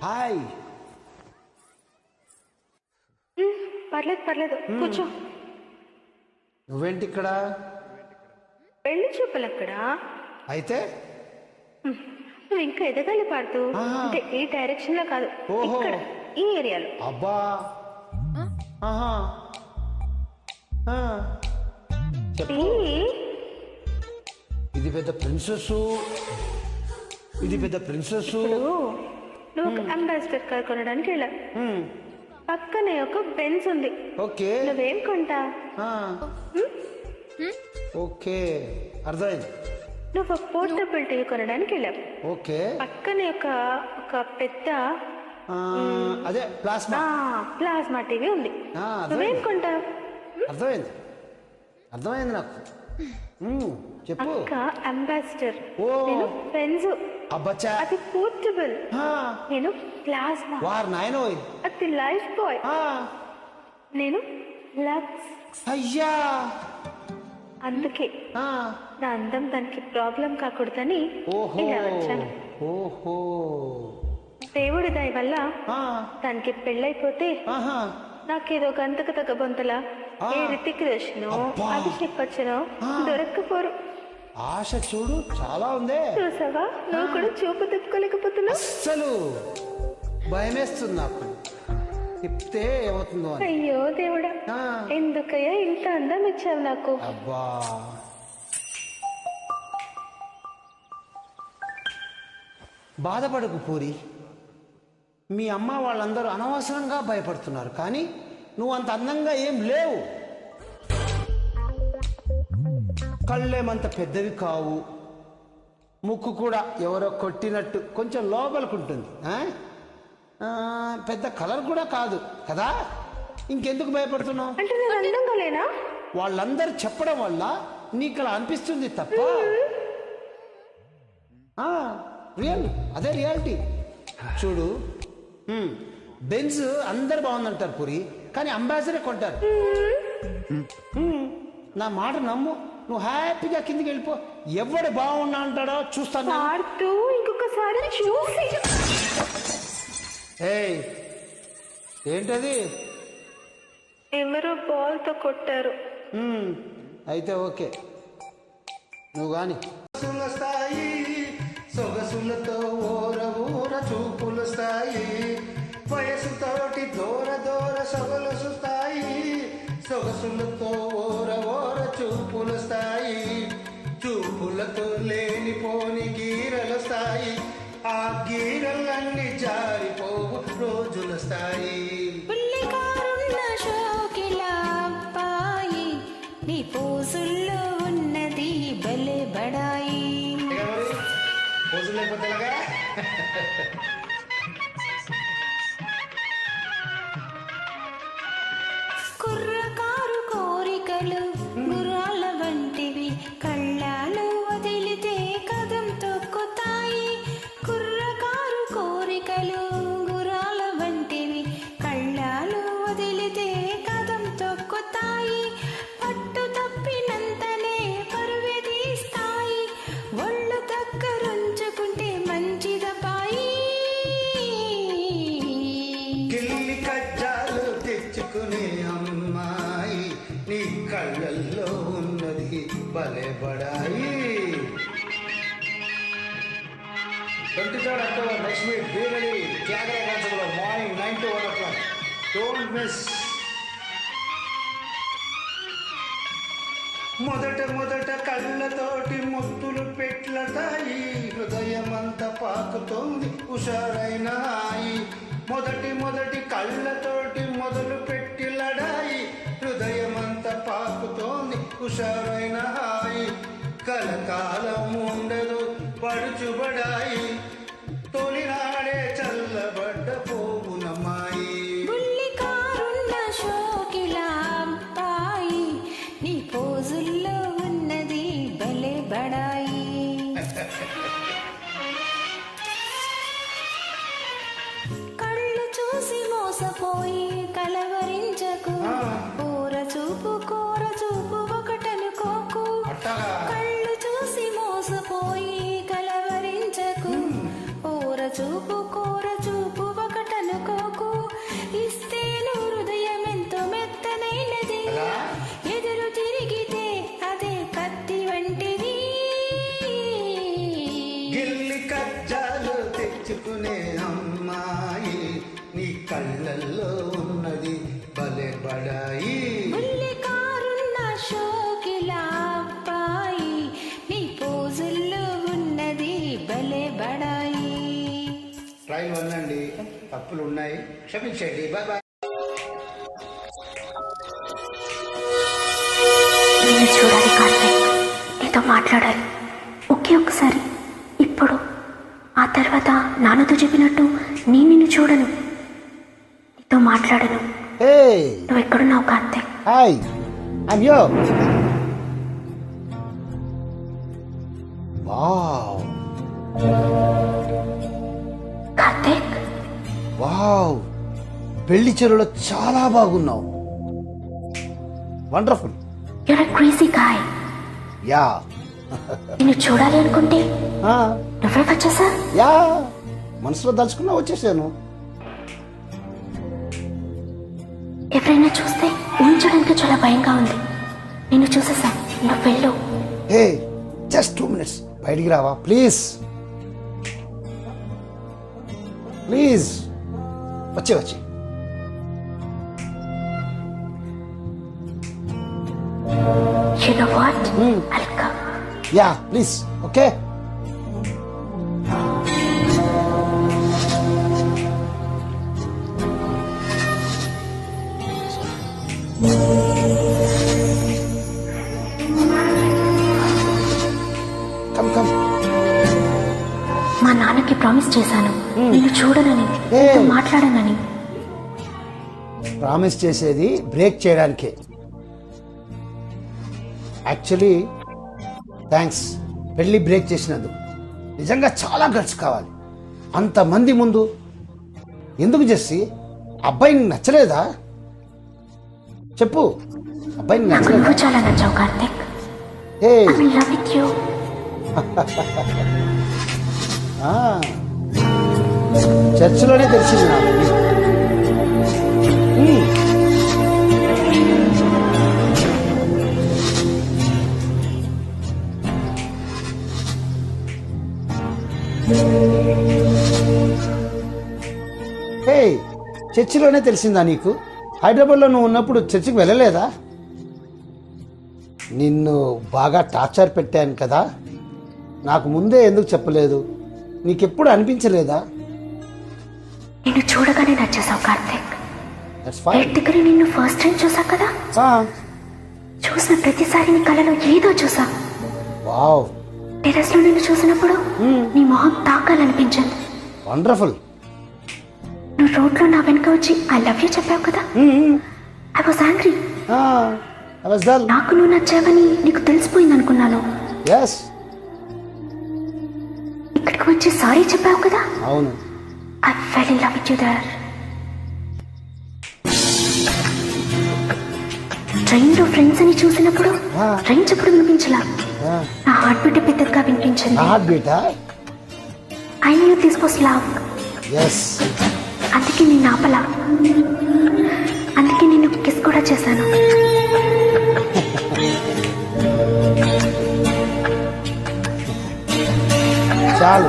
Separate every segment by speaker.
Speaker 1: Hi.
Speaker 2: పర్లేదు పర్లేదు కూర్చో.
Speaker 1: నువ్వేంటి ఇక్కడ?
Speaker 2: పెళ్లి చూపులు అక్కడ.
Speaker 1: అయితే
Speaker 2: నువ్వు ఇంకా ఎదగాలి పాడుతూ. అంటే ఈ డైరెక్షన్ లో కాదు, ఇక్కడ ఈ ఏరియాలో.
Speaker 1: అబ్బా ఆహా. చెప్పు. ఇది పెద్ద ప్రిన్సెస్, ఇది పెద్ద ప్రిన్సెస్.
Speaker 2: నువ్వు ఒక అంబాసిడర్ కార్ కొనడానికి వెళ్ళా. పక్కనే ఒక బెన్స్ ఉంది.
Speaker 1: ఓకే.
Speaker 2: నువ్వేం కొంటా?
Speaker 1: ఓకే, అర్థమైంది.
Speaker 2: నువ్వు పోర్టబుల్ టీవీ కొనడానికి వెళ్ళావు.
Speaker 1: ఓకే.
Speaker 2: పక్కనే ఒక పెద్ద
Speaker 1: అదే
Speaker 2: ప్లాస్మా టీవీ ఉంది. నువ్వేం కొంటావు?
Speaker 1: అర్థమైంది, అర్థమైంది నాకు. చెప్పు.
Speaker 2: అక్క అంబాసిడర్, నేను బెన్స్.
Speaker 1: అబ్బచ్చా,
Speaker 2: అది పోర్టబుల్. నేను ప్లాస్మా.
Speaker 1: వారు నాయనో,
Speaker 2: అది లైఫ్ బాయ్. నేను లక్స్.
Speaker 1: అయ్యా,
Speaker 2: అందుకే నా అందం దానికి ప్రాబ్లం కాకూడదని ఇలా వచ్చాను.
Speaker 1: ఓహో,
Speaker 2: దేవుడి దయ వల్ల దానికి పెళ్ళైపోతే నాకేదో గంతకు తగ్గ బొంతలా ఏ రితిక్ రోషనో అభిషేక్ బచ్చనో దొరక్కపోరు.
Speaker 1: ఆశ చూడు చాలా ఉంది.
Speaker 2: చూసావా, నువ్వు కూడా చూపు తిప్పుకోలేకపోతున్నావు.
Speaker 1: అస్సలు భయమేస్తుంది నాకు, తిప్పితే ఏమవుతుందో అని.
Speaker 2: అయ్యో దేవుడా, ఎందుకయ్యా ఇంత అందం ఇచ్చావు నాకు.
Speaker 1: అబ్బా, బాధపడకు పూరి. మీ అమ్మ వాళ్ళందరూ అనవసరంగా భయపడుతున్నారు, కానీ నువ్వు అంత అందంగా ఏం లేవు. కళ్ళేమంత పెద్దవి కావు, ముక్కు కూడా ఎవరో కొట్టినట్టు కొంచెం లోపలికుంటుంది. పెద్ద కలర్ కూడా కాదు కదా, ఇంకెందుకు భయపడుతున్నావు?
Speaker 2: అంటే నేను అందంగా లేనా?
Speaker 1: వాళ్ళందరూ చెప్పడం వల్ల నీకు అలా అనిపిస్తుంది తప్ప రియల్, అదే రియాలిటీ. చూడు, బెంజ్ అందరు బాగుందంటారు పూరి, కానీ అంబాసిడర్ కొంటారు. నా మాట నమ్ము, నువ్వు హ్యాపీగా కిందికి వెళ్ళిపో. ఎవడు బాగున్నా అంటాడో చూస్తాను.
Speaker 2: ఇంకొకసారి చూసి.
Speaker 1: ఏయ్, ఏంటది?
Speaker 2: ఎవరో బాల్ తో కొట్టారు.
Speaker 1: అయితే ఓకే, నువ్వు గాని. సొగసులతో ఓర ఊర చూపులు స్థాయి, వయసుతోటి దూర దూర సొగలు స్థాయి. సొగసులతో ఓర ఓర చూపులు స్థాయి, చూపులతో లేనిపోని గీరలు స్థాయి. ఆ గీరలన్నీ జారిపోవు రోజుల స్థాయి.
Speaker 3: నీ పోజుల్లో ఉన్నది భలే బడాయి.
Speaker 1: పోజులు లేకపోతే
Speaker 3: కుర్రకారు కోరికలు గుర్రాల వంటివి, కళ్ళాలు వదిలితే కదం తొక్కుతాయి. కుర్రకారు కోరికలు గుర్రాల వంటివి, కళ్ళాలు వదిలితే కదం తొక్కుతాయి. పట్టు తప్పినంతనే పరువే తీస్తాయి, ఒళ్ళు దగ్గరుంచుకుంటే మంచిదపాయి.
Speaker 1: గిల్లి కజ్జాలు తెచ్చుకునే అమ్మాయి, నీ కళ్ళల్లో ఉన్నది భలే బడాయి. 23rd October next week, be ready. Tlagare Constable, morning 9 to 1 o'clock. Don't miss. మొదట కళ్ళతోటి ముద్దులు పెట్లతాయి, హృదయమంత పాకుతోంది హుషారైన హాయి. మొదటి కళ్ళతోటి మొదలు పెట్టి లడాయి, హృదయమంత పాకుతోంది హుషారైన హాయి. కలకాలం ఉండదు పడుచుబడాయి, తొలినాడే చల్లబడ్డ పోవునమ్మాయి.
Speaker 3: బుల్లికారున్న షోకిలా అబ్బాయి, నీ పోజుల్లో ఉన్నది భలే బడాయి. కళ్ళు చూసి మోసపోయి కలవరించకు, కూర చూపు ఒకటనుకోకు. కళ్ళు చూసి మోసపోయి కలవరించకు, కూర చూపు
Speaker 4: చేసుకునే అమ్మాయి నీ కళ్ళల్లో ఉన్నది భలే బడాయి.
Speaker 3: బుల్లి కారున్న షోకిలా అబ్బాయి నీ పోజుల్లో ఉన్నది భలే బడాయి.
Speaker 4: ట్రైల్ 1 అండి, తప్పులు ఉన్నాయి, క్షమించండి. Bye bye.
Speaker 2: నిన్ను చూడాలి కార్తీక్, నీతో మాట్లాడాలి ఒకే ఒక్కసారి, ఇప్పుడు. ఆ తర్వాత నాన్నతో చెప్పినట్టు నేను నిన్ను చూడను, నీతో మాట్లాడను. నువ్వు ఎక్కడున్నావు కార్తీక్?
Speaker 4: హాయ్, ఐమ్ యో. వావ్
Speaker 2: కార్తీక్,
Speaker 4: వావ్, పెళ్లి చీరలో చాలా బాగున్నావు. Wonderful.
Speaker 2: You're crazy guy.
Speaker 4: Yeah
Speaker 2: నిన్ను చూడాలి అనుకుంటే నువ్వే వచ్చేసా?
Speaker 4: యా, మనసులో దలుచుకున్నా వచ్చేసాను.
Speaker 2: ఎవరైనా చూస్తే ఊహించడానికి చాలా భయంగా ఉంది. నిన్ను చూసేసా, నువ్వు వెళ్ళు.
Speaker 4: హే, జస్ట్ 2 minutes, బయటికి రావా ప్లీజ్? ప్లీజ్ వచ్చి.
Speaker 2: You know what? I'll come.
Speaker 4: Yeah please, okay. Come.
Speaker 2: మా నాన్నకి ప్రామిస్ చేశాను, నిన్ను చూడనని, నీతో మాట్లాడనని.
Speaker 4: ప్రామిస్ చేసేది బ్రేక్ చేయడానికే. యాక్చువల్లీ థ్యాంక్స్ పెళ్ళి బ్రేక్ చేసినందుకు. నిజంగా చాలా గట్స్ కావాలి. అంతమంది ముందు ఎందుకు జెస్సీ? అబ్బాయిని నచ్చలేదా? చెప్పు, అబ్బాయిని
Speaker 2: నాకు
Speaker 4: నచ్చలేదా?
Speaker 2: నువ్వు చాలా నచ్చావు కార్తీక్.
Speaker 4: హే,
Speaker 2: I will love with you.
Speaker 4: చర్చిలోనే తెలిసింది నాకు. హే, చర్చిలోనే తెలిసిందా నీకు? హైదరాబాద్లో నువ్వు ఉన్నప్పుడు చర్చికి వెళ్ళలేదా? నిన్ను బాగా టార్చర్ పెట్టాను కదా, నాకు ముందే ఎందుకు చెప్పలేదు? నీకెప్పుడు అనిపించలేదా?
Speaker 2: నిన్ను చూడగానే నచ్చేసావు కార్తీక్.
Speaker 4: That's fine.
Speaker 2: గేట్ దగ్గర నిన్ను ఫస్ట్ టైం చూసా కదా, చూసిన ప్రతిసారి నీ కళ్ళలో ఏదో చూసా.
Speaker 4: వావ్,
Speaker 2: టెర్రస్ లో నిన్ను చూసినప్పుడు నీ మొహం తాకాలనిపించింది.
Speaker 4: వండర్ఫుల్.
Speaker 2: నువ్వు రోడ్ లో నా వెనక వచ్చి ఐ లవ్ యూ చెప్పావు కదా, ఐ వాజ్ యాంగ్రీ. నాకు నువ్వు నచ్చావని నీకు తెలిసిపోయింది అనుకున్నాను.
Speaker 4: ఎస్,
Speaker 2: ఇక్కడికి వచ్చి సారీ చెప్పావు కదా,
Speaker 4: అవును.
Speaker 2: I fell in love with you there. Train లో ఫ్రెండ్స్ అని చూసినప్పుడు ట్రైన్ చెప్పుడు వినిపించలా, నా హార్ట్ బీట్ పెద్దగా వినిపించింది.
Speaker 4: హార్ట్ బీటా?
Speaker 2: I knew this was love.
Speaker 4: Yes,
Speaker 2: అందుకే నిన్ను ఆపలా, అందుకే నిన్ను కిస్ కూడా చేశాను.
Speaker 4: చాలు.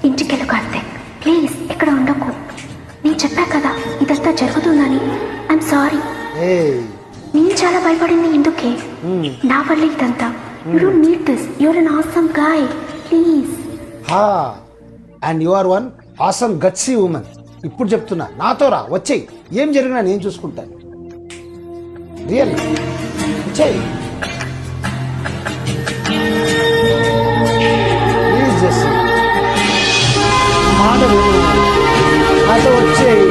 Speaker 2: ఇంటికెళ్ళు కార్తీక్, ప్లీజ్ ఇక్కడ ఉండకు. నేను చెప్పా కదా ఇదంతా జరుగుతుందని. I'm sorry. నేను చాలా భయపడింది ఎందుకే, నా వల్ల ఇదంతా. You don't need this, you're an awesome guy, please.
Speaker 4: And you are one awesome gutsy women. ఇప్పుడు చెప్తున్నా, నాతో రా, వచ్చేయి. ఏం జరిగినా నేను చూసుకుంటాను. రియల్ వచ్చేయి ప్లీజ్. జెస్సీ, మాట విను, నాతో వచ్చేయి.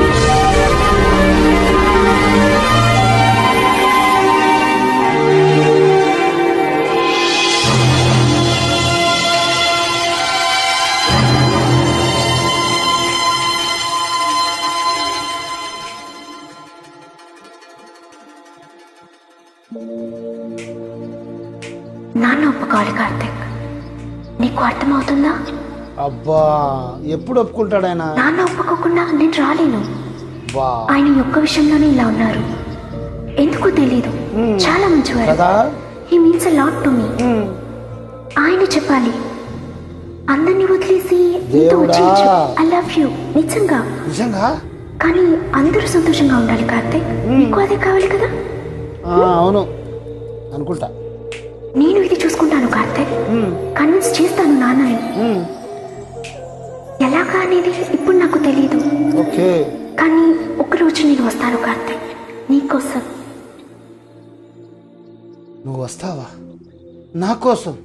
Speaker 2: నాన్న ఒప్పుకోవాలి కార్తీక్, నీకు అర్థమవుతుందా?
Speaker 4: అబ్బా, ఎప్పుడు ఒప్పుకుంటాడు ఆయన?
Speaker 2: నాన్న ఒప్పుకోకుండా నేను రాలేను.
Speaker 4: బా,
Speaker 2: ఆయన ఒక్క విషయంలోనే ఇలా ఉన్నారు, ఎందుకో తెలీదు. చాలా మంచివారు.
Speaker 4: కదా?
Speaker 2: He means a lot to me. ఆయన చెప్పాలి. అందరినీ వదిలేసి నీతో
Speaker 4: దేవుడా.
Speaker 2: వచ్చేయచ్చు. ఐ లవ్ యూ నిజంగా.
Speaker 4: నిజంగా
Speaker 2: కానీ అందరూ సంతోషంగా ఉండాలి కార్తీక్. నీకు అదే కావాలి కదా.
Speaker 4: అవును అనుకుంటా.
Speaker 2: నేను ఇది చూసుకుంటాను కార్తీక్. కన్విన్స్ చేస్తాను నాన్నని. ఎలాగా అనేది ఇప్పుడు నాకు తెలియదు.
Speaker 4: ఓకే
Speaker 2: కానీ ఒకరోజు నేను వస్తాను కార్తీక్ నీకోసం.
Speaker 4: నువ్వు వస్తావా నా కోసం?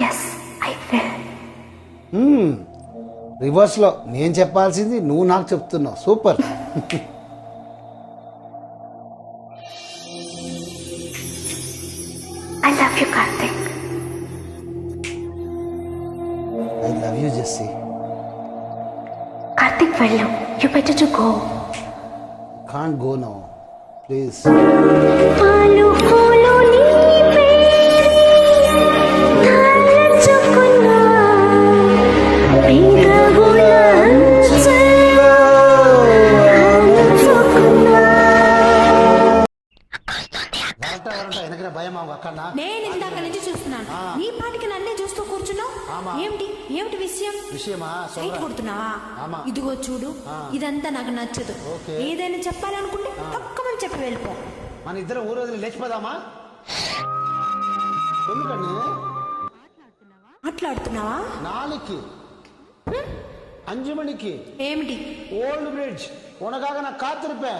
Speaker 2: Yes I will.
Speaker 4: రివర్స్ లో నేను చెప్పాల్సింది నువ్వు నాకు చెప్తున్నావు. Super.
Speaker 2: I love you Karthik.
Speaker 4: I love you Jessie.
Speaker 2: Karthik వెళ్ళు. You better to go.
Speaker 4: Can't go now please.
Speaker 2: పాలు పూలు నీవే తలచుకున్నా పేదవుల అంచెల్లో హంచుకున్నా.
Speaker 4: వెనకనే భయం అక్కన్నా.
Speaker 3: నేను ఇందాక నుంచి చూస్తున్నాను. నీ పాటికి నన్నే చూస్తూ కూర్చున్నావు. ఏమిటి ఏమిటి విషయం?
Speaker 4: విషయమా?
Speaker 3: సైట్ కొడుతున్నావా?
Speaker 4: ఆమా.
Speaker 3: ఇదిగో చూడు, ఇదంతా నాకు నచ్చదు.
Speaker 4: ఓకే.
Speaker 3: ఏదైనా చెప్పాలనుకుంటే పక్కమని చెప్పి వెళ్ళిపో.
Speaker 4: మన ఇద్దరం ఊరు వదిలి లేచిపోదామా? ఎందుకండి
Speaker 3: మాట్లాడుతున్నావా?
Speaker 4: నాలుగుకి అంజుమణికి
Speaker 3: ఏమిటి?
Speaker 4: ఓల్డ్ బ్రిడ్జ్ ఉనగాక నా కాத்திருப்பே.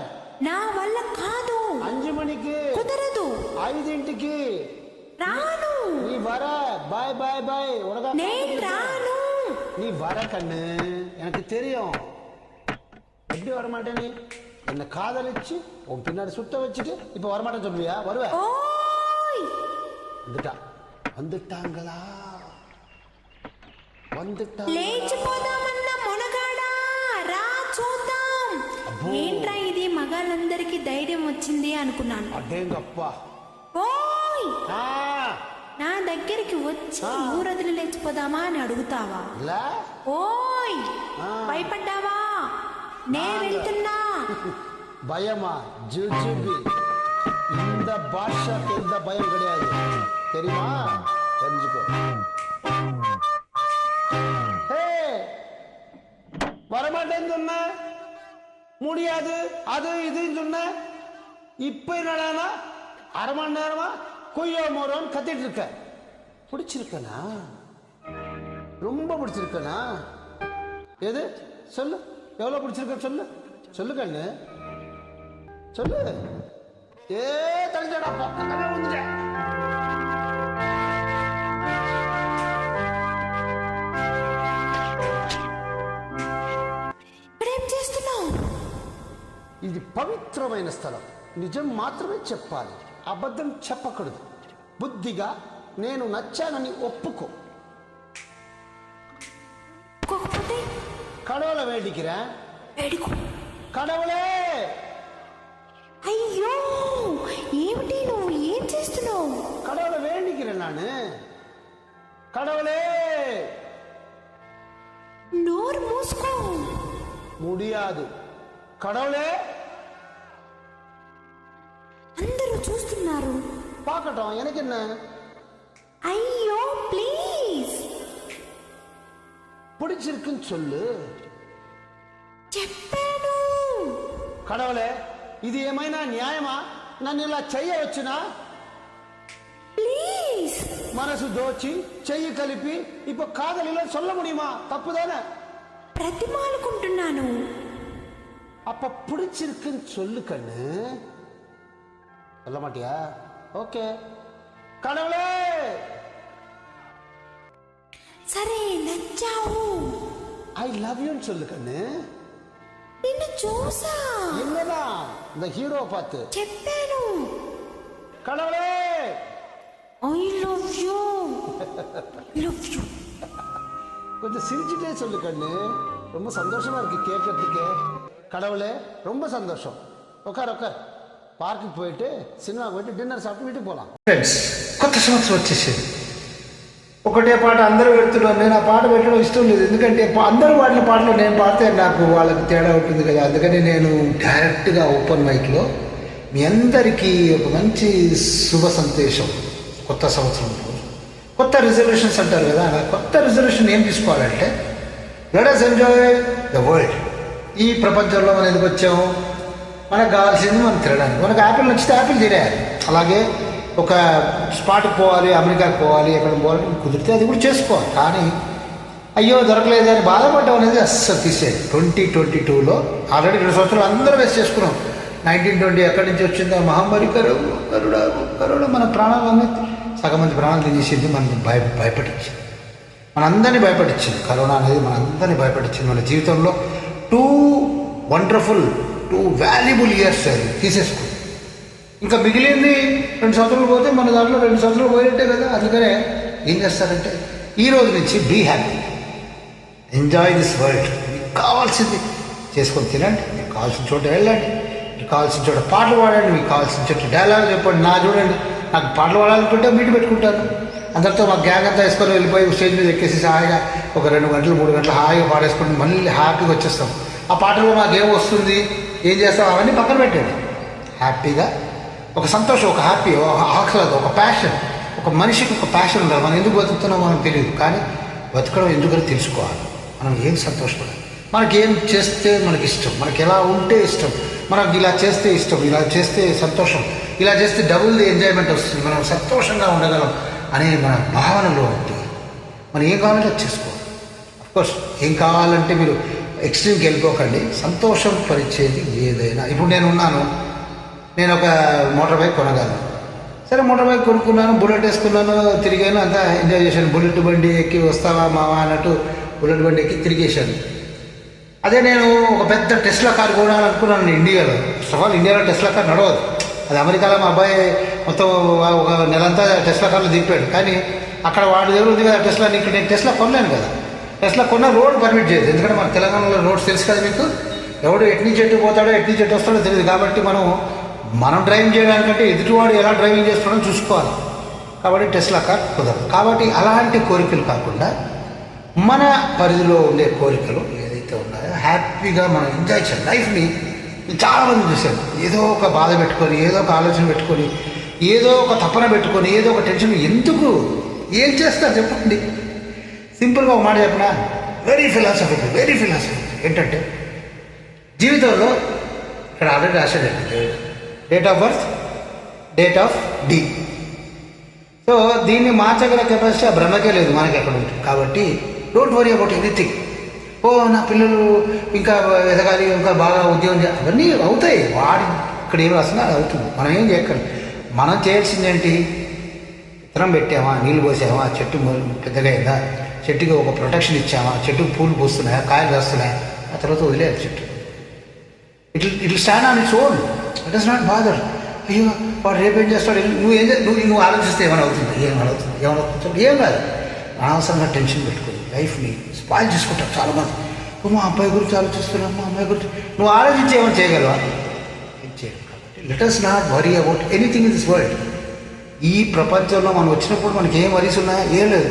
Speaker 3: నా వల్ల కాదు.
Speaker 4: అంజుమణికి
Speaker 3: కుదరదు.
Speaker 4: 5ంటికి
Speaker 3: రాను.
Speaker 4: நீ வர. பாய் பாய் பாய். உனக்கு
Speaker 3: నేను రాను.
Speaker 4: நீ வர கண்ணு, எனக்கு தெரியும். எப்படி வரமாட்டே? நீ என்ன காதலிச்சு உன் பின்னாடி சுத்த வச்சுட்டு இப்ப வரமாட்டேன்னு சொல்லுவியா? வருவ?
Speaker 3: ఓయ్
Speaker 4: வந்துட்டாங்களா? வந்துட்டா.
Speaker 3: లేచిపోదామన్న మునగాడా, రా చూద్దాం. ఏంట్రా ఇది, మగాళ్ళందరికీ ధైర్యం వచ్చింది అనుకున్నాను.
Speaker 4: అడ్డేంగప్పా.
Speaker 3: ఓయ్
Speaker 4: ఆ
Speaker 3: నా దగ్గరికి వచ్చి ఊరదిలి లేచిపోదామా అని అడుగుతావా?
Speaker 4: ఇలా
Speaker 3: ఓయ్ భయపడ్డావా? నే వెళ్తున్నా.
Speaker 4: பயமா? ஜுஜுபி. இந்த பாஷாக்கு எந்த பயம் கிடையாது தெரியுமா? தெரிஞ்சுக்கோ. வரமாட்டேன்னு சொன்ன, முடியாது அது இதுன்னு சொன்ன. இப்ப என்னடானா அரை மணி நேரமா கொய்யோ மோரோன்னு கத்திட்டு இருக்க. பிடிச்சிருக்கனா? ரொம்ப பிடிச்சிருக்கனா? எது சொல்லு, எவ்வளவு பிடிச்சிருக்க சொல்லு. சொல்லு கண்ணு சொல்லு. தனிச்சடா பக்கமே வந்துட்டேன்.
Speaker 3: ఇక్కడేం చేస్తున్నావు?
Speaker 4: ఇది పవిత్రమైన స్థలం. నిజం మాత్రమే చెప్పాలి, అబద్ధం చెప్పకూడదు. బుద్ధిగా నేను నచ్చానని ఒప్పుకో.
Speaker 3: ఒక్కొక్కటి
Speaker 4: கடவுளை வேண்டிக்கிறேன்.
Speaker 3: వేడుకో.
Speaker 4: கடவுளே.
Speaker 3: అయ్యో ఏమిటి నువ్వు ఏం చేస్తున్నావు?
Speaker 4: கடவுளை வேண்டிக்கிறேன் நானு. கடவுளே.
Speaker 3: నోరు మూసుకో.
Speaker 4: முடியாது. கடவுளே.
Speaker 3: అందరూ చూస్తున్నారు.
Speaker 4: பார்க்கட்டும், எனக்கு என்ன.
Speaker 3: అయ్యో ప్లీజ్.
Speaker 4: பிடிச்சிருக்குன்னு சொல்லு.
Speaker 3: చెప్పాను.
Speaker 4: கடவுளே, ఇది ఏమైనా న్యాయమా? నన్ను ఇలా చెయ్యవచ్చునా?
Speaker 3: ప్లీజ్.
Speaker 4: మనసు దోచి చెయ్యి కలిపి ఇప్పుడు కాదలిలో சொல்ல முடியுமா? தப்புதானே?
Speaker 3: ప్రతిమాలుకుంటున్నాను.
Speaker 4: அப்ப பிடிச்சிருக்குன்னு சொல்லு கண்ணு. சொல்ல மாட்டியா? ఓకే. கடவுளே.
Speaker 3: సరే నచ్చావు.
Speaker 4: ఐ లవ్ యూ అని சொல்லு కన్ను.
Speaker 3: నిన్ను చూసా.
Speaker 4: என்னடா இந்த హీరో பார்த்து
Speaker 3: చెప్పాను.
Speaker 4: கடவுளே.
Speaker 3: I love you. Love you.
Speaker 4: கொஞ்சம் சிரிச்சுட்டே சொல்லு கண்ணு. ரொம்ப சந்தோஷமா இருக்கு கேட்கறதுக்கு. கடவுளே ரொம்ப சந்தோஷம். உட்கார் உட்கார். பார்க்குக்கு போயிட்டு సినిమాకి పోయిட்டு డిన్నర్ సాப்பிட்டு வீட்டுக்கு పోலாம். ఫ్రెండ్స్, కొత్త సంవత్సరం వచ్చేసింది. ఒకటే పాట అందరూ పెడుతున్నారు. నేను ఆ పాట పెట్టడం ఇష్టం లేదు, ఎందుకంటే అందరూ వాడిన పాటలో నేను పాడితే నాకు వాళ్ళకి తేడా ఉంటుంది కదా. అందుకని నేను డైరెక్ట్గా ఓపెన్ మైక్లో మీ అందరికీ ఒక మంచి శుభ సందేశం కొత్త సంవత్సరంలో
Speaker 1: కొత్త రిజల్యూషన్స్ అంటారు కదా, అలా కొత్త రిజల్యూషన్ ఏం తీసుకోవాలంటే let us enjoy the world. ఈ ప్రపంచంలో మనం ఎందుకు వచ్చాము, మనకు కావాల్సింది మనం తినడానికి. మనకు యాపిల్ నచ్చితే యాపిల్ తినేయాలి. అలాగే ఒక స్పాట్కి పోవాలి, అమెరికాకి పోవాలి, ఎక్కడ పోవాలి కుదిరితే అది కూడా చేసుకోవాలి. కానీ అయ్యో దొరకలేదు అని బాధపడడం అనేది అస్సలు తీసేది. 2022లో ఆల్రెడీ 2 సంవత్సరాలు అందరూ వేస్ట్ చేసుకున్నాం. 1920 ఎక్కడి నుంచి వచ్చిందో మహమ్మారి కరోనా మన ప్రాణాలన్నీ సగం మంది ప్రాణాలు తీసేసింది. మనకి భయపడించింది, మనందరినీ భయపడించింది. కరోనా అనేది మనందరినీ భయపడించింది. మన జీవితంలో 2 వండర్ఫుల్ 2 వాల్యుబుల్ ఇయర్స్ అది తీసేసుకుంది. ఇంకా మిగిలింది 2 సంవత్సరాలు పోతే మన దాంట్లో 2 సంవత్సరాలు పోయినట్టే కదా. అందుకనే ఏం చేస్తారంటే ఈ రోజు నుంచి be happy, enjoy this world. మీకు కావాల్సింది చేసుకొని తినండి, మీకు కావాల్సిన చోట వెళ్ళండి, మీకు కావాల్సిన చోట పాటలు పాడండి, మీకు కావాల్సిన చోట డైలాగ్ చెప్పండి. నా చూడండి, నాకు పాటలు పాడాలనుకుంటే మీట్ పెట్టుకుంటాను. అందరితో మా గ్యాంగ్ అంతా వేసుకొని వెళ్ళిపోయి స్టేజ్ మీద ఎక్కేసి హాయిగా ఒక 2 గంటలు 3 గంటలు హాయిగా పాడేసుకొని మళ్ళీ హ్యాపీగా వచ్చేస్తాం. ఆ పాటలో మాకేం వస్తుంది, ఏం చేస్తాం, అవన్నీ పక్కన పెట్టండి. హ్యాపీగా ఒక సంతోషం, ఒక హ్యాపీ, ఒక ఆహ్లాదం, ఒక ప్యాషన్. ఒక మనిషికి ఒక ప్యాషన్ ఉండాలి. మనం ఎందుకు బతుకుతున్నామో మనకు తెలియదు, కానీ బతకడం ఎందుకని తెలుసుకోవాలి. మనం ఏం సంతోషపడాలి, మనకి ఏం చేస్తే మనకి ఇష్టం, మనకి ఎలా ఉంటే ఇష్టం, మనకి ఇలా చేస్తే ఇష్టం, ఇలా చేస్తే సంతోషం, ఇలా చేస్తే డబుల్ ఎంజాయ్మెంట్ వస్తుంది, మనం సంతోషంగా ఉండగలం అనే మన భావనలో ఉంటుంది. మనం ఏం కావాలంటే అది చేసుకోవాలి. అఫ్కోర్స్ ఏం కావాలంటే మీరు ఎక్స్ట్రీమ్కి వెళ్ళిపోకండి. సంతోషం పరిచేది ఏదైనా. ఇప్పుడు నేను ఒక మోటార్ బైక్ కొనగలను. సరే మోటార్ బైక్ కొనుక్కున్నాను, బుల్లెట్ వేసుకున్నాను, తిరిగాను, అంతా ఎంజాయ్ చేశాను. బుల్లెట్ బండి ఎక్కి వస్తావా మావా అన్నట్టు బుల్లెట్ బండి ఎక్కి తిరిగేశాను. అదే నేను ఒక పెద్ద టెస్లా కార్ కొనాలనుకున్నాను ఇండియాలో. ఫస్ట్ ఆఫ్ ఆల్ ఇండియాలో టెస్లా కార్ నడవదు. అది అమెరికాలో మా అబ్బాయి మొత్తం ఒక నెలంతా టెస్లా కార్లో దింపాడు. కానీ అక్కడ వాడి దగ్గర ఉంది కదా టెస్లా. నేను టెస్లా కొనలేను కదా. టెస్లా కొన్న రోడ్ పర్మిట్ చేయదు. ఎందుకంటే మన తెలంగాణలో రోడ్స్ తెలుసు కదా మీకు. ఎవడు ఎటు నుంచి ఎటు పోతాడో ఎటు నుంచి ఎటు వస్తాడో తెలియదు. కాబట్టి మనం డ్రైవింగ్ చేయడానికంటే ఎదుటివాడు ఎలా డ్రైవింగ్ చేస్తున్నాడో చూసుకోవాలి. కాబట్టి టెస్లా కార్ కుదరదు. కాబట్టి అలాంటి కోరికలు కాకుండా మన పరిధిలో ఉండే కోరికలు ఏదైతే ఉన్నాయో హ్యాపీగా మనం ఎంజాయ్ చేయాలి లైఫ్ని. నేను చాలామంది చూశాను, ఏదో ఒక బాధ పెట్టుకొని, ఏదో ఒక ఆలోచన పెట్టుకొని, ఏదో ఒక తపన పెట్టుకొని, ఏదో ఒక టెన్షన్. ఎందుకు, ఏం చేస్తారు చెప్పండి. సింపుల్గా ఒక మాట చెప్పిన, వెరీ ఫిలాసఫికల్ ఏంటంటే జీవితంలో ఇక్కడ ఆల్రెడీ రాశాడండి date of birth, date of death. So దీన్ని మార్చగల కెపాసిటీ ఆ బ్రహ్మకే లేదు, మనకి ఎక్కడ ఉంటుంది. కాబట్టి డోంట్ వరీ అబౌట్ ఎనీథింగ్. నా పిల్లలు ఇంకా ఎదగాలి, ఇంకా బాగా ఉద్యోగం చేయాలి, అవన్నీ అవుతాయి. వాడి ఇక్కడ ఏం రాసినా అది అవుతుంది. మనం ఏం చేయక్కర్లేదు. మనం చేయాల్సింది ఏంటి, విత్తనం పెట్టామా, నీళ్ళు పోసామా, చెట్టు పెద్దగా అయిందా, చెట్టుకి ఒక ప్రొటెక్షన్ ఇచ్చామా, చెట్టుకు పూలు పూస్తున్నాయా, కాయలు రాస్తున్నాయా, ఆ తర్వాత వదిలేదు చెట్టు. It stand on its own. It does not bother. అయ్యో వాడు రేపేం చేస్తాడు, నువ్వు ఆలోచిస్తే ఏమైనా అవుతుంది, ఏమవుతుంది ఏం కాదు. అనవసరంగా టెన్షన్ పెట్టుకోదు. లైఫ్ని స్పాయిల్ చేసుకుంటారు చాలామంది. మా అబ్బాయి గురించి ఆలోచిస్తున్నాను, మా అమ్మాయి గురించి. నువ్వు ఆలోచించి ఏమైనా చేయగలవా, ఏం చేయగలవు. కాబట్టి let us not worry about anything in this world. ఈ ప్రపంచంలో మనం వచ్చినప్పుడు మనకి ఏం వరీస్ ఉన్నాయా, ఏం లేదు.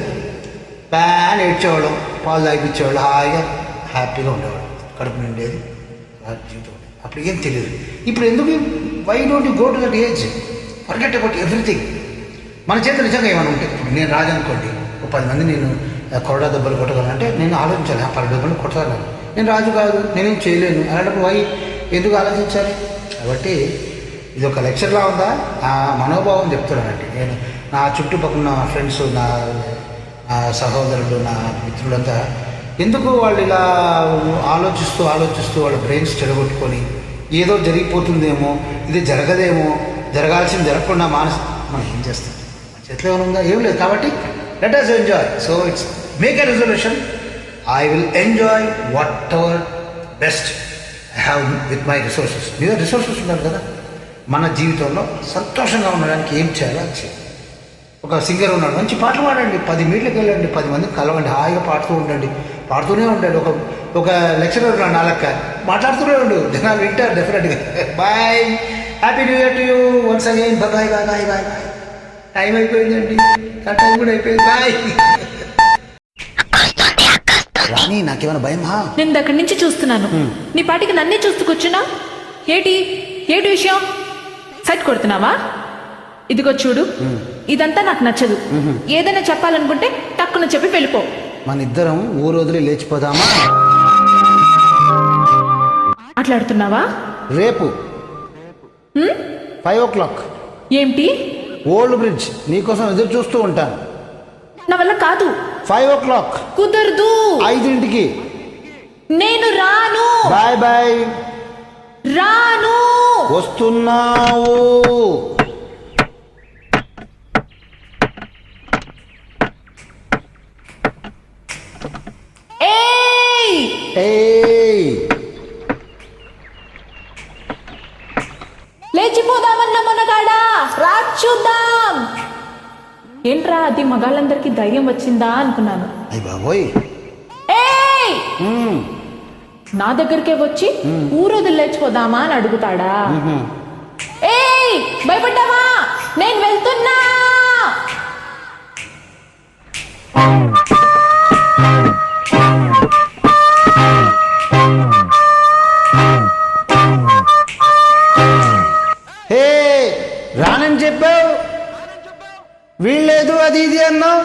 Speaker 1: ప్యాన్ ఏడ్చేవాళ్ళం, పాలు తాగిపించేవాళ్ళు, హాయిగా హ్యాపీగా ఉండేవాళ్ళం, కడుపు నిండేది, జీవితం. అప్పుడు ఏం తెలియదు. ఇప్పుడు ఎందుకు, why don't you go to that age, forget about everything. మన చేత నిజంగా ఏమైనా ఉంటాయి. ఇప్పుడు నేను రాజు అనుకోండి, ఒక 10 మంది నేను కొరడా దెబ్బలు కొట్టగలంటే నేను ఆలోచించాలి, 10 దెబ్బలు కొట్టగలను. నేను రాజు కాదు, నేనేం చేయలేను. అలాంటప్పుడు వై ఎందుకు ఆలోచించాలి. కాబట్టి ఇది ఒక లెక్చర్లా ఉందా, నా మనోభావం చెప్తున్నానండి. నేను నా చుట్టుపక్కల నా ఫ్రెండ్స్, నా సహోదరులు, నా మిత్రులంతా ఎందుకు వాళ్ళు ఇలా ఆలోచిస్తూ వాళ్ళ బ్రెయిన్స్ చెడగొట్టుకొని ఏదో జరిగిపోతుందేమో, ఇది జరగదేమో, జరగాల్సింది జరగకుండా మనం ఏం చేస్తాం, మన చేతిలో ఏమైనా ఉందా, ఏం లేదు. కాబట్టి let us enjoy. So it's make a resolution, I will enjoy what ever best I have with my resources. మీద రిసోర్సెస్ ఉన్నారు కదా, మన జీవితంలో సంతోషంగా ఉండడానికి ఏం చేయాలో అది చేయాలి. ఒక సింగర్ ఉన్నాడు, మంచి పాటలు పాడండి, 10 మీట్లకు వెళ్ళండి, 10 మందికి కలవండి, హాయిగా పాడుతూనే ఉండండి. ఒక లెక్చరర్ ఉన్నాడు, 4 మాట్లాడుతూనే ఉండు, జనాలు వింటారు డెఫినెట్గా. Bye, happy new year to you once again. Bye bye bye bye. Time అయిపోయిందండి, టైం కూడా అయిపోయింది. బాయ్. రాణి, నాకేమైనా భయమా?
Speaker 3: నేను అక్కడి నుంచి చూస్తున్నాను, నీ పాటికి నన్నే చూస్తూ కూర్చున్నా. ఏటి విషయం, సైట్ కొడుతున్నావా? ఇదిగో చూడు, ఇదంతా నాకు నచ్చదు. ఏదైనా చెప్పాలనుకుంటే టక్కున చెప్పి వెళ్ళిపో.
Speaker 1: మన ఇద్దరం ఊరు వదిలి లేచిపోదామా?
Speaker 3: మాట్లాడుతున్నావా?
Speaker 1: రేపు 5 o'clock
Speaker 3: ఏంటి?
Speaker 1: ఓల్డ్ బ్రిడ్జ్ నీకోసం ఎదురు చూస్తూ ఉంటాను.
Speaker 3: నా వల్ల కాదు.
Speaker 1: 5 o'clock
Speaker 3: కుదరదు.
Speaker 1: 5
Speaker 3: నేను రాను.
Speaker 1: Bye bye.
Speaker 3: రాను.
Speaker 1: వస్తున్నావు.
Speaker 3: ఏయ్
Speaker 1: ఏయ్
Speaker 3: లేచిపోదామన్న మనగాడా, రా చూద్దాం. ఏంట్రా అది మగాళ్ళందరికీ ధైర్యం వచ్చిందా అనుకున్నాను.
Speaker 1: అయ్య బాబోయ్.
Speaker 3: ఏయ్ నా దగ్గరికే వచ్చి ఊరొదిలి లేచిపోదామా అని అడుగుతాడా? ఏయ్ భయపడ్డావా? నేను వెళ్తున్నా.
Speaker 1: హే, రానని చెప్పావు, వీళ్ళేదు అది ఇది అన్నావు,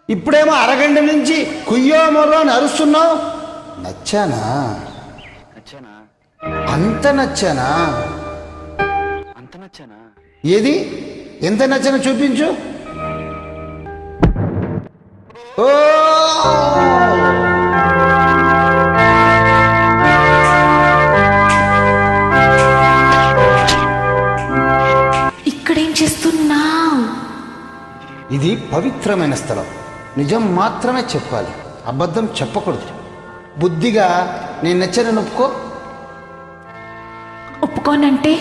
Speaker 1: ఇప్పుడేమో అరగంట నుంచి కుయ్యో మొర్రో అని అరుస్తున్నావు. నచ్చానా? అంత నచ్చానా? ఏది ఎంత నచ్చానో చూపించు. ఓ
Speaker 2: ఇక్కడేం చేస్తున్నావు?
Speaker 1: ఇది పవిత్రమైన స్థలం. నిజం మాత్రమే చెప్పాలి, అబద్ధం చెప్పకూడదు. బుద్ధిగా నేను నచ్చానని ఒప్పుకో.
Speaker 2: ఒప్పుకోనంటే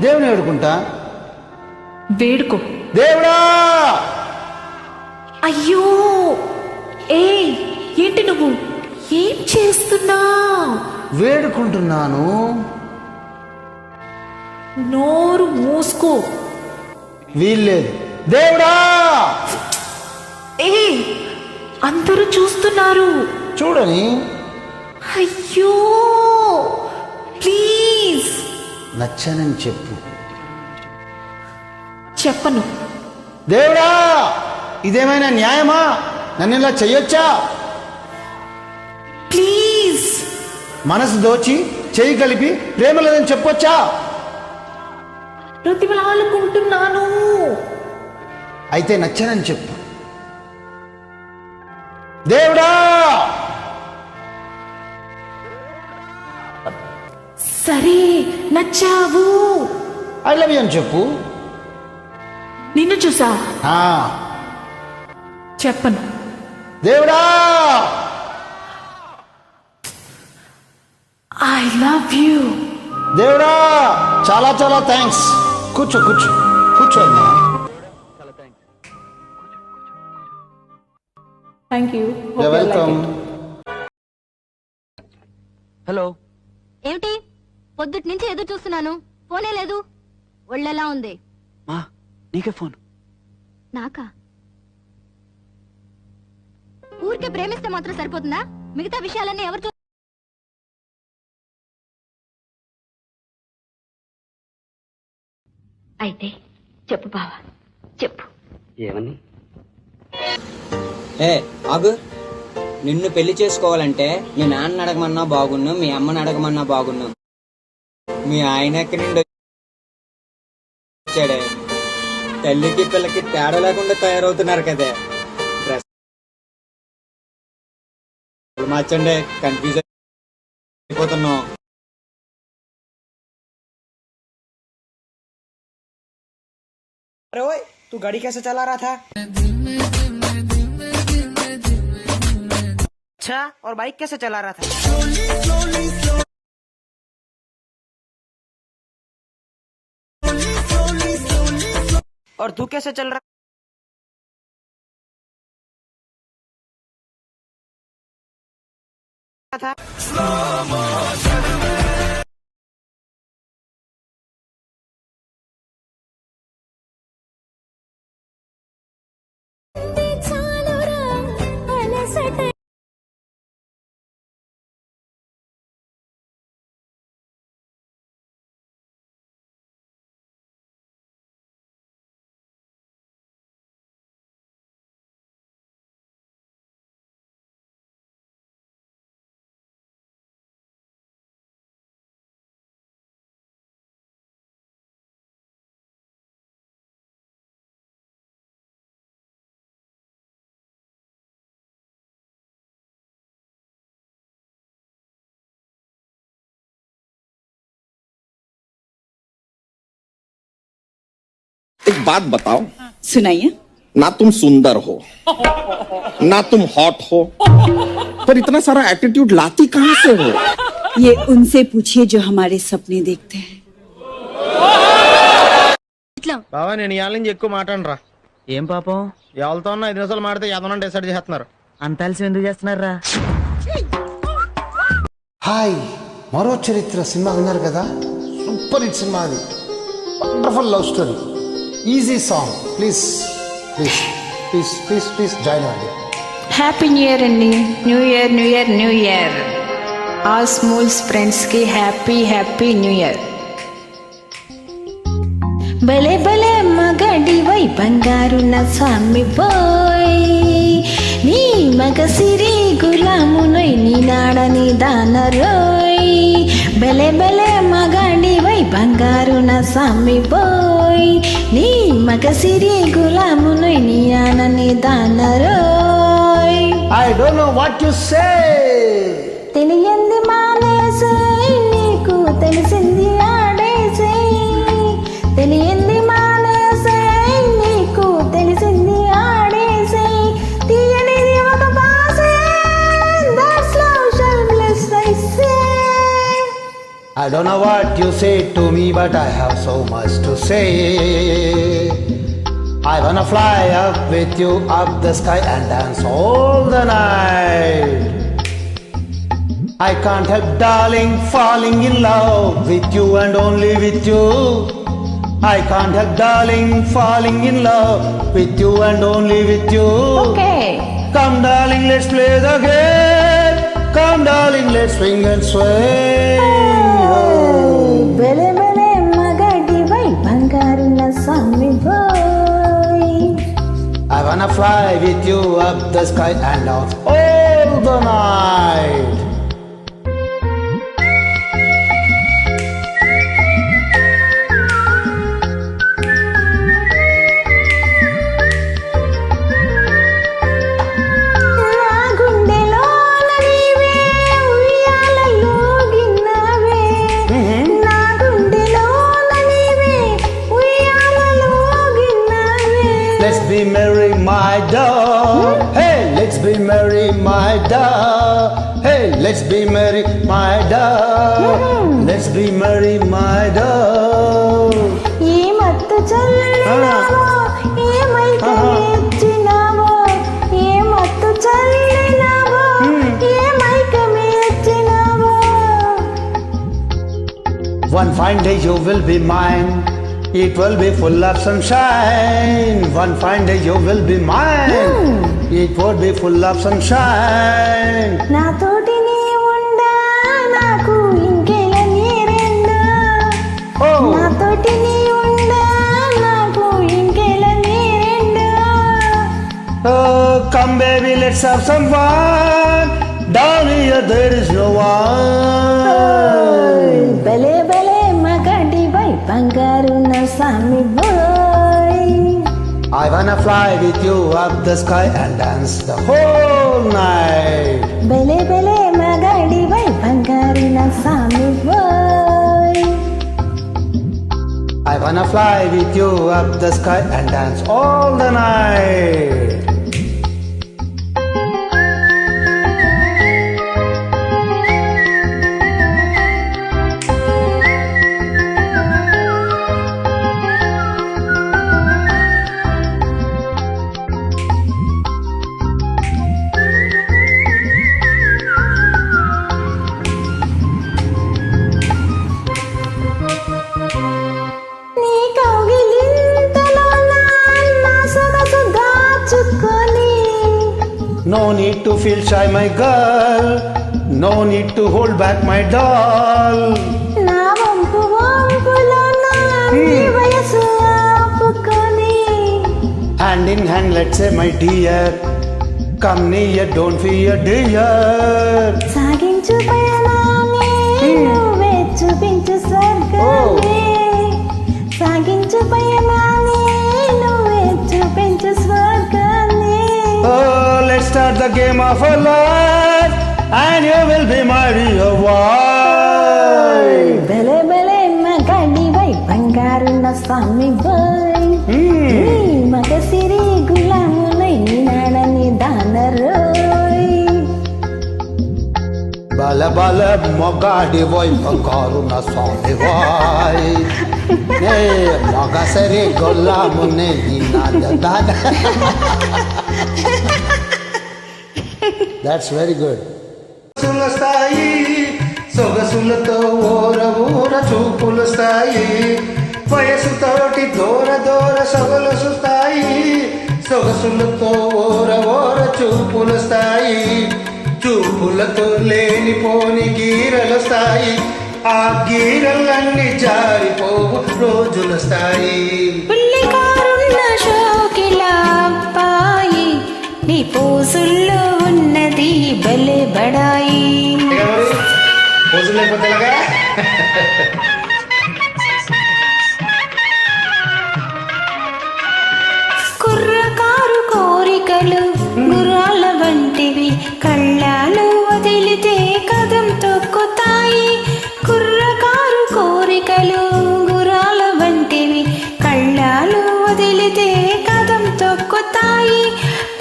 Speaker 1: దేవుని వేడుకుంటా.
Speaker 2: వేడుకో.
Speaker 1: దేవుడా!
Speaker 2: అయ్యో ఏయ్ ఏంటి నువ్వు? ఏం చేస్తున్నావు?
Speaker 1: వేడుకుంటున్నాను.
Speaker 2: నోరు మూసుకో.
Speaker 1: వీల్లేదు. దేవుడా!
Speaker 2: ఏయ్ అందరూ చూస్తున్నారు.
Speaker 1: చూడని.
Speaker 2: అయ్యో ప్లీజ్
Speaker 1: నచ్చానని చెప్పు.
Speaker 2: చెప్పను.
Speaker 1: దేవుడా! ఇదేమైనా న్యాయమా? నన్ను ఇలా చెయ్యొచ్చా?
Speaker 2: ప్లీజ్
Speaker 1: మనసు దోచి చెయ్యి కలిపి ప్రేమ లేదని చెప్పొచ్చా?
Speaker 2: ప్రతిమలాడుకుంటున్నాను.
Speaker 1: అయితే నచ్చానని చెప్పు. దేవుడా!
Speaker 2: సరే నచ్చావు.
Speaker 1: ఐ లవ్ యూ అని చెప్పు.
Speaker 2: నిన్ను చూసా.
Speaker 1: ఆ,
Speaker 2: చెప్పను.
Speaker 1: దేవుడా!
Speaker 2: I love you.
Speaker 1: దేవుడా! చాలా చాలా థ్యాంక్స్. కూర్చో కూర్చో కూర్చో అమ్మా.
Speaker 3: Thank you.
Speaker 1: వెల్కమ్.
Speaker 5: హలో.
Speaker 6: ఏమిటి పొద్దుటి నుంచి ఎదురు చూస్తున్నాను, ఫోనే లేదు. ఒళ్ళెలా ఉంది?
Speaker 5: మా నీకే ఫోన్.
Speaker 6: నాకా? ఊరికే ప్రేమిస్తే మాత్రం సరిపోతుందా? మిగతా విషయాలన్నీ ఎవరు అయితే చెప్పు బావా, చెప్పు.
Speaker 5: ఏమని? ఏ ఆగు. నిన్ను పెళ్లి చేసుకోవాలంటే మీ నాన్న అడగమన్నా బాగున్ను, మీ అమ్మని అడగమన్నా బాగున్ను. మీ ఆయన ఎక్కడి నుండి వచ్చాడే? తల్లికి పిల్లకి తేడా లేకుండా తయారవుతున్నారు కదే. డ్రెస్ మార్చండి, కన్ఫ్యూజ్ అయిపోతున్నావు.
Speaker 7: अरे ओए, तू गाड़ी कैसे चला रहा था? अच्छा, और बाइक कैसे चला रहा था? और तू कैसे चल रहा था?
Speaker 8: एक बात बताओ,
Speaker 9: सुनाइए।
Speaker 8: ना तुम सुंदर हो ना तुम हॉट हो, पर इतना सारा एटीट्यूड लाती कहाँ से हो?
Speaker 9: ये उनसे पूछिए जो हमारे सपने देखते हैं।
Speaker 6: ఇట్లా
Speaker 7: బావా నేను ఇవాళ నుంచి ఎక్కువ మాట్లాడరా. ఏం పాపం ఎవరితో ఉన్నా 5 నిమిషాలు మాడితే ఎదనని డిసైడ్ చేస్తున్నారు. అంత అలసి ఎందుకు చేస్తున్నారా?
Speaker 4: హాయ్, మరో చరిత్ర సినిమా విన్నారు కదా, సూపర్ హిట్ సినిమా అది. Wonderful love story, easy song. Please please please please please join అవ్వండి.
Speaker 3: హ్యాపీ న్యూ ఇయర్ అండి. New year new year new year. All Smules ఫ్రెండ్స్కి హ్యాపీ హ్యాపీ న్యూ ఇయర్. భలే భలే మగడివై బంగారు నా స్వామి పోయ్, నీ మగ సిరి గులామునై నీ నాడని దానరోయ్. భలే భలే మగడివై బంగారు నా స్వామి పోయ్, నీ మగ సిరి గులామునై నీ ఆనని దానరోయ్.
Speaker 4: I don't know what you say.
Speaker 3: తెలియంది మానేసే, నీకు తెలిసింది ఆడేసే. తెలియంది మానేసే, నీకు తెలిసింది ఆడేసే. తీయనిది ఒక పాసే, that's love shall bless I say.
Speaker 4: I don't know what you say to me, but I have so much to say. I wanna fly up with you up the sky and dance all the night. I can't help, darling, falling in love with you and only with you. I can't help, darling, falling in love with you and only with you.
Speaker 3: Okay.
Speaker 4: Come, darling, let's play the game. Come, darling, let's swing and sway.
Speaker 3: భలే భలే మగడివై బంగారు నా స్వామి పోయ్.
Speaker 4: I wanna fly with you up the sky and dance all the night.
Speaker 3: నా గుండెలోన నీవే ఉయ్యాలలో గిన్నవే. నా గుండెలోన నీవే ఉయ్యాలలో గిన్నవే.
Speaker 4: Let's be merry, my dog. Hey, let's be merry, my dog. Hey, let's be merry, my dog. Let's be merry, my dog.
Speaker 3: ఈ మత్తు చల్లినావో, ఏ మైకం ఎచ్చినావో. ఏ మత్తు చల్లినావో, ఏ మైకం ఎచ్చినావో.
Speaker 4: One fine day you will be mine. It will be full of sunshine. One fine day you will be mine. It would be full of sunshine.
Speaker 3: నాతోటి నీ ఉండా, నాకు ఇంకెలా నీరెండా.
Speaker 4: Oh.
Speaker 3: నాతోటి నీ ఉండా, నాకు ఇంకెలా నీరెండా.
Speaker 4: Oh, come baby, let's have some fun. Down here there is no one.
Speaker 3: భలే భలే మగడివై బంగారు నా స్వామి పోయ్.
Speaker 4: I wanna fly with you up the sky and dance the whole night.
Speaker 3: భలే భలే మగడివై బంగారు నా స్వామి పోయ్.
Speaker 4: I wanna fly with you up the sky and dance all the night.
Speaker 3: నీ కౌగిలింతలో నా సొగసు దాచుకొని.
Speaker 4: No need to feel shy, my girl. No need to hold back, my doll.
Speaker 3: నా వంపు వంపులో నీ వయసు ఆపుకొని.
Speaker 4: Hand in hand, let's say, my dear. Come near, don't fear, dear.
Speaker 3: సాగించు పయనాన్ని నువ్వే చూపించు స్వర్గాన్ని. సాగించు పయనాన్ని నువ్వే చూపించు స్వర్గాన్ని.
Speaker 4: Oh, let's start the game of our life, and you will be my real wife.
Speaker 3: భలే భలే మగడివై బంగారు నా స్వామి పోయ్. ఉసిరి గులాములై నాడని దానరోయ్.
Speaker 4: బల బల మొగాడి పోయి బంగారు నా స్వామి వాయ్ నే మగ సరే గొల్లామునే దట్స్ వెరీ గుడ్.
Speaker 1: స్థాయి సొగసులతో ఓర ఊర చూపులు స్థాయి వయసుతోటి దూర దూర సొగలు స్థాయి సొగసులతో ఓర ఓర చూపులు స్థాయి చూపులతో లేనిపోని గీరలు స్థాయి ఆ గీరలన్నీ జారిపోవు రోజుల స్థాయి.
Speaker 3: పుల్లికారున్న షోకిలా అబ్బాయి నీ పోజుల్లో ఉన్నది భలే బడాయి.
Speaker 1: రోజులు లేకపోతేలాగా
Speaker 3: కుర్రకారు కోరికలు గుర్రాల వంటివి కళ్ళాలు వదిలితే కదం తొక్కుతాయి. కుర్రకారు కోరికలు గుర్రాల వంటివి కళ్ళాలు వదిలితే కదం తొక్కుతాయి.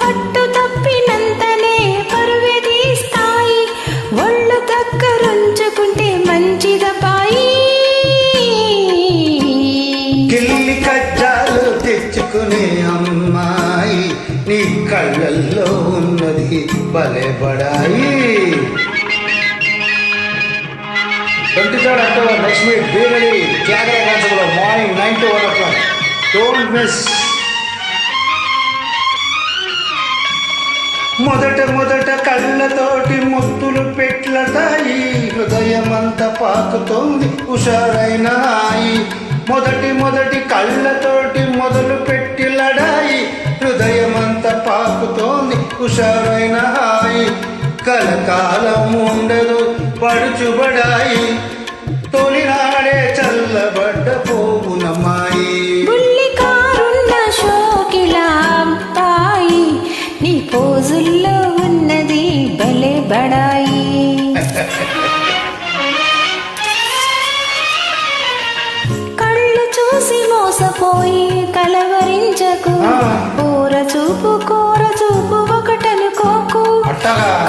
Speaker 3: పట్టు తప్పినంతనే పరువె తీస్తాయి ఒళ్ళు దగ్గరుంచుకుంటే మంచిదపాయి.
Speaker 1: గిల్లి కజ్జాలు తెచ్చుకునే అమ్మాయి నీ కళ్ళల్లో ఉన్నది భలే బడాయి. 23rd October next week, be ready. Tlagara Constable morning 9 to 1 o'clock. Don't miss. మొదట కళ్ళతోటి ముద్దులు పెట్లటాయి హృదయమంతా పాకుతోంది హుషారైన హాయి. మొదటి కళ్ళతోటి మొదలు పెట్టి లడాయి హృదయమంతా పాకుతోంది హుషారైన హాయి. కలకాలం ఉండదు పడుచుబడాయి తొలినాడే చల్లబడ్డ పోవునమ్మాయి.
Speaker 3: బుల్లికారున్న షోకిలా అబ్బాయి నీ పోజుల్లో ఉన్నది భలే బడాయి. కళ్ళు చూసి మోసపోయి కలవరించకు కూర చూపు ఒకటనుకోకు.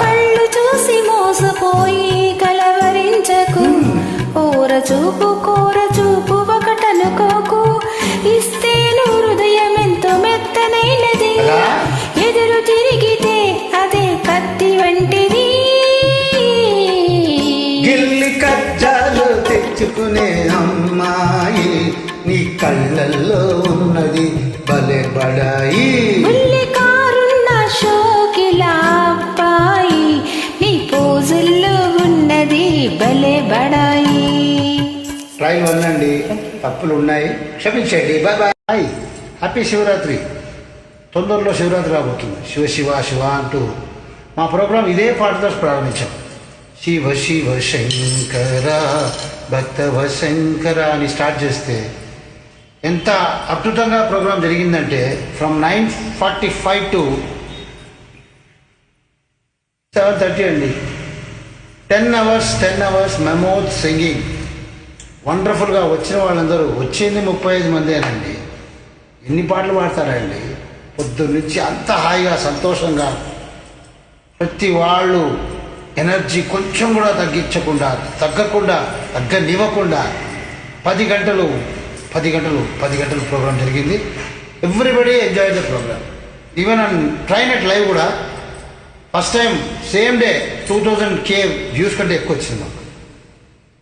Speaker 3: కళ్ళు చూసి మోసపోయి కలవరించకు కూర చూపు ఒకటనుకోకు. ఇస్తేను హృదయం ఎంతో మెత్తనైనది ఎదురు తిరిగితే అదే కత్తి వంటిది.
Speaker 1: గిల్లి కజ్జాలు తెచ్చుకునే అమ్మాయి నీ కళ్ళల్లో ఉన్నది భలే బడాయి.
Speaker 3: బుల్లికారున్న షోకిలా అబ్బాయి నీ పోజుల్లో ఉన్నది భలే బడాయి.
Speaker 1: ట్రైన్ వల్లండి తప్పులు ఉన్నాయి క్షమించండి. Bye bye. హ్యాపీ శివరాత్రి. తొందరలో శివరాత్రి రాబోతుంది. శివ శివ శివ అంటూ మా ప్రోగ్రాం ఇదే పాటతో ప్రారంభించాం. శివ శివ శంకర భక్తవ శంకర అని స్టార్ట్ చేస్తే ఎంత అద్భుతంగా ప్రోగ్రాం జరిగిందంటే ఫ్రమ్ 9:45 to 7:30 అండి. 10 hours మెమోజ్ సింగింగ్ వండర్ఫుల్గా. వచ్చిన వాళ్ళందరూ వచ్చింది 35 మందేనండి. ఎన్ని పాటలు పాడతారండి పొద్దున్న నుంచి అంత హాయిగా సంతోషంగా ప్రతి వాళ్ళు ఎనర్జీ కొంచెం కూడా తగ్గనివ్వకుండా 10 గంటలు ప్రోగ్రామ్ జరిగింది. Everybody enjoy the program. Even on train at live కూడా first time same day 2000K views కంటే ఎక్కువ వచ్చింది మాకు.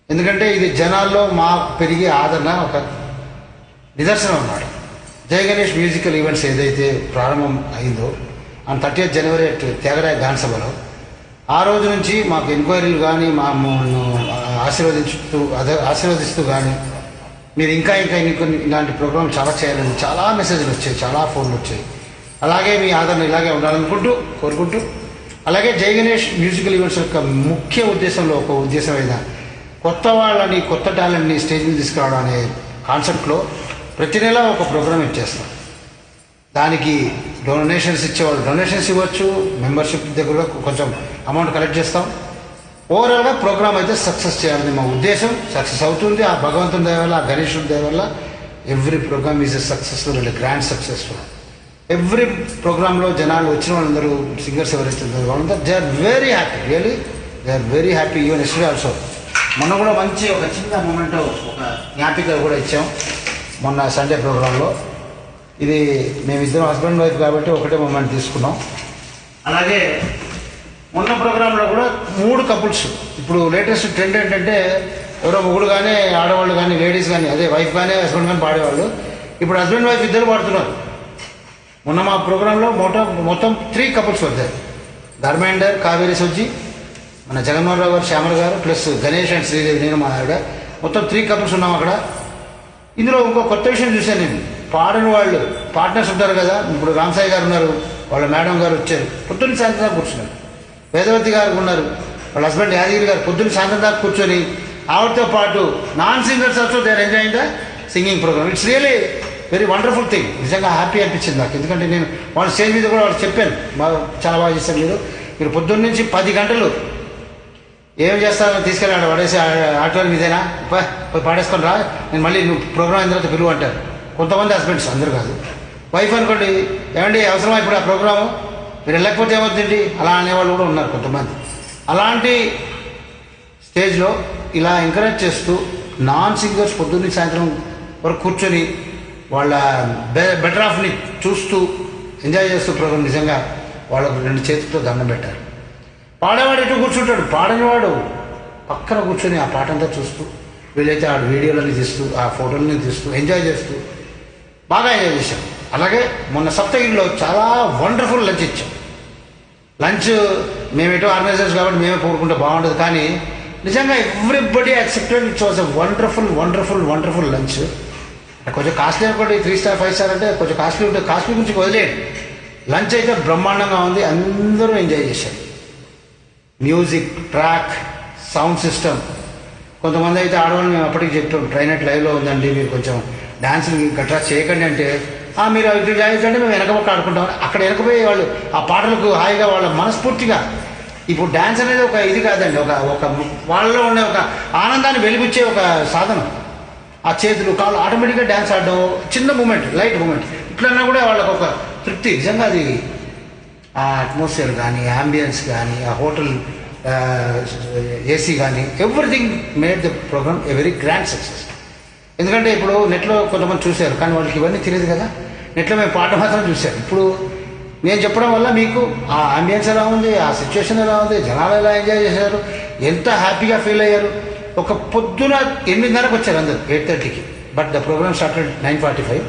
Speaker 1: ఎందుకంటే ఇది జనాల్లో మాకు పెరిగే ఆదరణ ఒక నిదర్శనం అన్నమాట. జయ గణేష్ మ్యూజికల్ ఈవెంట్స్ ఏదైతే ప్రారంభం అయిందో ఆన్ 30th January త్యాగరాయ గాన సభలో ఆ రోజు నుంచి మాకు ఎంక్వైరీలు కానీ మమ్మల్ని ఆశీర్వదిస్తూ కానీ మీరు ఇంకా ఇలాంటి ప్రోగ్రాం చాలా చేయాలని చాలా మెసేజ్లు వచ్చాయి, చాలా ఫోన్లు వచ్చాయి. అలాగే మీ ఆదరణ ఇలాగే కోరుకుంటూ అలాగే జై గణేష్ మ్యూజికల్ ఈవెంట్స్ యొక్క ముఖ్య ఉద్దేశంలో ఒక ఉద్దేశమైన కొత్త వాళ్ళని కొత్త టాలెంట్ని స్టేజ్ మీద తీసుకురావడం అనే కాన్సెప్ట్లో ప్రతి నెల ఒక ప్రోగ్రామ్ ఇచ్చేస్తాం. దానికి డొనేషన్స్ ఇచ్చేవాళ్ళు డొనేషన్స్ ఇవ్వచ్చు, మెంబర్షిప్ దగ్గర కొంచెం అమౌంట్ కలెక్ట్ చేస్తాం. ఓవరాల్గా ప్రోగ్రామ్ అయితే సక్సెస్ చేయాలని మా ఉద్దేశం. సక్సెస్ అవుతుంది ఆ భగవంతుని దయ వల్ల, ఆ గణేశుడి దయ వల్ల. Every program is a successful and grand successful. Every ప్రోగ్రాంలో జనాలు వచ్చిన వాళ్ళందరూ సింగర్స్ ఎవరైతే ఉన్నారో వాళ్ళందరూ they are very happy, really they are very happy. Even yesterday also మొన్న కూడా మంచి ఒక చిన్న మూమెంట్, ఒక జ్ఞాపిక కూడా ఇచ్చాం మొన్న సండే ప్రోగ్రాంలో. ఇది మేమిద్దరం హస్బెండ్ వైఫ్ కాబట్టి ఒకటే మూమెంట్ తీసుకున్నాం. అలాగే మొన్న ప్రోగ్రాంలో కూడా 3 కపుల్స్. ఇప్పుడు లేటెస్ట్ ట్రెండ్ ఏంటంటే ఎవరో మొగుడు కానీ ఆడవాళ్ళు కానీ లేడీస్ కానీ, అదే వైఫ్ కానీ హస్బెండ్ కానీ పాడేవాళ్ళు, ఇప్పుడు హస్బెండ్ వైఫ్ ఇద్దరు పాడుతున్నారు. మొన్న మా ప్రోగ్రాంలో మొత్తం 3 కపుల్స్ వచ్చారు. ధర్మేందర్, కావేరి సుజ్జి, మన జగన్మోహన్ రావు గారు, శ్యామల గారు, ప్లస్ గణేష్ అండ్ శ్రీదేవి, నేను మా ఆవిడ, మొత్తం 3 కపుల్స్ ఉన్నాం అక్కడ. ఇందులో ఇంకో కొత్త విషయం చూశాను నేను. పాడని వాళ్ళు పార్ట్నర్స్ ఉంటారు కదా, ఇప్పుడు రామసాయి గారు ఉన్నారు, వాళ్ళ మేడం గారు వచ్చారు, పొద్దున్న సాయంత్రం దాకా కూర్చున్నారు. వేదవతి గారు ఉన్నారు, వాళ్ళ హస్బెండ్ యాదగిరి గారు పొద్దున్న సాయంత్రం దాకా కూర్చొని ఆవిడతో పాటు non singers also they are enjoying the singing program. It's really very wonderful thing. నిజంగా హ్యాపీ అనిపించింది నాకు. ఎందుకంటే నేను వాళ్ళ స్టేజ్ మీద కూడా వాళ్ళు చెప్పాను, చాలా బాగా చేశారు మీరు పొద్దున్న నుంచి 10 గంటలు ఏం చేస్తారో తీసుకెళ్ళాడు పడేసి ఆటోల మీదేనా పోయి పాడేసుకొని రా, నేను మళ్ళీ నువ్వు ప్రోగ్రామ్ అయిన తర్వాత పిలువు అంటారు. కొంతమంది హస్బెండ్స్, అందరూ కాదు. వైఫ్ అనుకోండి, ఏమండి అవసరమా ఇప్పుడు ఆ ప్రోగ్రాము, మీరు వెళ్ళకపోతే ఏమవుతుంది అలా అనేవాళ్ళు కూడా ఉన్నారు కొంతమంది. అలాంటి స్టేజ్లో ఇలా ఎంకరేజ్ చేస్తూ నాన్ సింగర్స్ పొద్దున్న సాయంత్రం వరకు కూర్చొని వాళ్ళ బెటర్ ఆఫ్ని చూస్తూ ఎంజాయ్ చేస్తూ ప్రోగ్రాం, నిజంగా వాళ్ళకు 2 చేతులతో దండం పెట్టారు. పాడేవాడు ఎటు కూర్చుంటాడు, పాడనివాడు పక్కన కూర్చొని ఆ పాటంతా చూస్తూ, వీళ్ళైతే ఆ వీడియోలని తీస్తూ, ఆ ఫోటోలని తీస్తూ ఎంజాయ్ చేస్తూ బాగా ఎంజాయ్ చేశాం. అలాగే మొన్న సప్తగిరిలో చాలా వండర్ఫుల్ లంచ్ ఇచ్చాం. లంచ్ మేము ఎటో ఆర్గనైజర్స్ కాబట్టి మేమే కోరుకుంటే బాగుంటుంది, కానీ నిజంగా everybody accepted. It's was a wonderful wonderful wonderful lunch. కొంచెం కాస్ట్లీ అనుకోండి, 3 స్టార్ 5 స్టార్ అంటే కొంచెం కాస్ట్లీ ఉంటుంది, కాస్ట్లీ గురించి వదిలేయండి. లంచ్ అయితే బ్రహ్మాండంగా ఉంది, అందరూ ఎంజాయ్ చేశారు. Music, track, sound system. కొంతమంది అయితే ఆడవాళ్ళు మేము అప్పటికి చెప్తాం, ట్రైనట్ లైవ్లో ఉందండి, మీరు కొంచెం డాన్సులు గట్రా చేయకండి అంటే, మీరు ఇటు చేయండి మేము వెనకపక్క ఆడుకుంటాం. అక్కడ వెనకపోయే వాళ్ళు ఆ పాటలకు హాయిగా వాళ్ళ మనస్ఫూర్తిగా. ఇప్పుడు డ్యాన్స్ అనేది ఒక ఇది కాదండి, ఒక వాళ్ళలో ఉండే ఒక ఆనందాన్ని వెలిపించే ఒక సాధనం. ఆ చేతులు కాళ్ళు ఆటోమేటిక్గా డ్యాన్స్ ఆడడం, చిన్న మూమెంట్, లైట్ మూమెంట్ ఇట్లన్నా కూడా వాళ్ళకు ఒక తృప్తి. నిజంగా అది ఆ అట్మాస్ఫియర్ కానీ, యాంబియన్స్ కానీ, ఆ హోటల్ ఏసీ కానీ, everything made the program a very grand success. ఎందుకంటే ఇప్పుడు నెట్లో కొంతమంది చూశారు, కానీ వాళ్ళకి ఇవన్నీ తెలియదు కదా. నెట్లో మేము పాట మాత్రం చూశారు. ఇప్పుడు నేను చెప్పడం వల్ల మీకు ఆ అంబియన్స్ ఎలా ఉంది, ఆ సిచ్యువేషన్ ఎలా ఉంది, జనాలు ఎలా ఎంజాయ్ చేశారు, ఎంత హ్యాపీగా ఫీల్ అయ్యారు. ఒక పొద్దున 8:30కి వచ్చారు అందరు, 8:30కి. But the program started 9:45.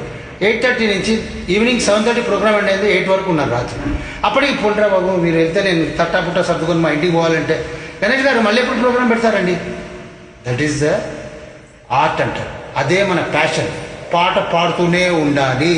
Speaker 1: 8:30 నుంచి ఈవినింగ్ 7:30 ప్రోగ్రామ్ ఎండ్ అయింది. 8 వరకు ఉన్నారు రాత్రి. అప్పటికి పొండ్రా బాబు మీరు వెళ్తే నేను తట్టాపుట్ట సర్దుకొని మా ఇంటికి పోవాలంటే, గణేష్ గారు మళ్ళీ ఎప్పుడు ప్రోగ్రామ్ పెడతారండి. దట్ ఈస్ ద ఆర్ట్ అంటారు. అదే మన ప్యాషన్. పాట పాడుతూనే ఉండాలి.